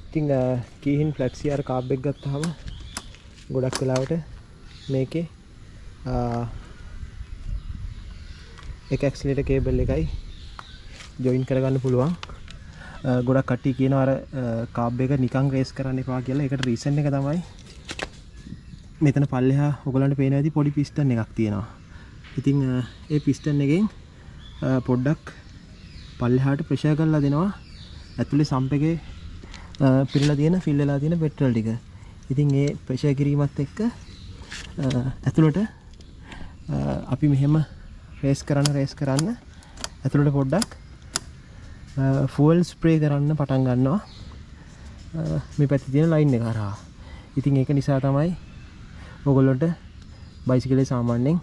ඉතින් කීහින් flat CR carb එක ගත්තාම ගොඩක් වෙලාවට මේකේ එක ඇක්සිලරේටර් කේබල් එකයි ජොයින් කරගන්න පුළුවන්. ගොඩක් කට්ටිය කියනවා අර කාබ් එක නිකන් රේස් කරන්න එපා කියලා. ඒකට රීසන් එක තමයි මෙතන පල්ලෙහා ඔයගලන්ට පේන ඇති පොඩි පිස්ටන් එකක් තියෙනවා. ඉතින් ඒ පිස්ටන් එකෙන් පොඩ්ඩක් පල්ලෙහාට ප්‍රෙෂර් කරලා දෙනවා ඇතුලේ සම්ප් එකේ පිරලා තියෙන ෆිල් වෙලා තියෙන පෙට්‍රල් ටික. ඉතින් ඒ ප්‍රෙෂර් කිරීමත් එක්ක ඇතුලට අපි මෙහෙම රේස් කරන්න ඇතුලට පොඩ්ඩක් ෆුවල් ස්ප්‍රේ කරන්න පටන් ගන්නවා මේ පැත්තේ තියෙන ලයින් එක හරහා. ඉතින් ඒක නිසා තමයි ඔයගොල්ලන්ට බයිසිකලේ සාමාන්‍යයෙන්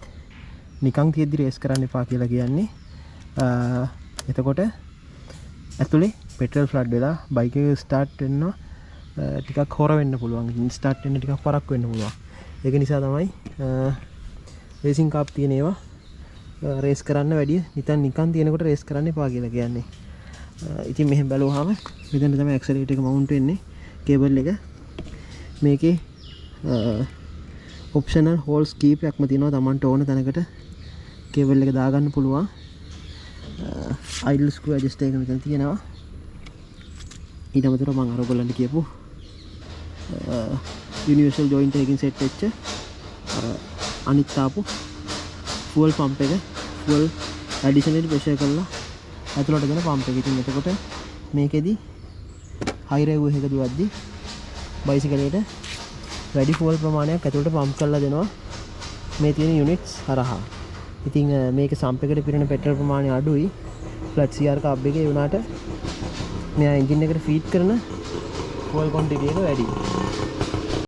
නිකන් තියෙද්දි රේස් කරන්න එපා කියලා කියන්නේ. එතකොට ඇතුලේ පෙට්‍රල් ෆ්ලඩ් වෙලා බයික් එක ස්ටාර්ට් වෙන්න ටිකක් හොර වෙන්න පුළුවන්. ස්ටාර්ට් වෙන්න ටිකක් පරක් වෙන්න පුළුවන්. ඒක නිසා තමයි රේසින් කාප් තියෙන ඒවා රේස් කරන්න වැඩිය නිකන් තියෙනකොට රේස් කරන්න එපා කියලා කියන්නේ. ඉතින් මෙහෙම බලුවාම මෙතන තමයි ඇක්සලරේටර් එක මවුන්ට් වෙන්නේ කේබල් එක. මේකේ ඔප්ෂනල් හෝල්ස් කීපයක්ම තියෙනවා. Tamanට ඕන තැනකට කේබල් එක දාගන්න පුළුවන්. idle screw adjuster එක මෙතන තියෙනවා. ඊට අමතරව මම අර ඔයගොල්ලන්ට කියපු universal joint එකකින් set වෙච්ච අර අනිත් ආපු fuel pump එක fuel additional pressure කරලා ඇතුළට දෙන පම්ප් එක. ඉතින් එතකොට මේකෙදි high rev එකක දුවද්දි බයිසිකලයට වැඩි fuel ප්‍රමාණයක් ඇතුළට පම්ප් කරලා දෙනවා මේ තියෙන units හරහා. ඉතින් මේක සම්ප් එකට පිරෙන පෙට්‍රල් ප්‍රමාණය අඩුයි ෆ්ලැට් CR කාබ් එකේ. ඒ වුණාට මෙයා එන්ජින් එකට ෆීඩ් කරන fuel quantity එක වැඩි.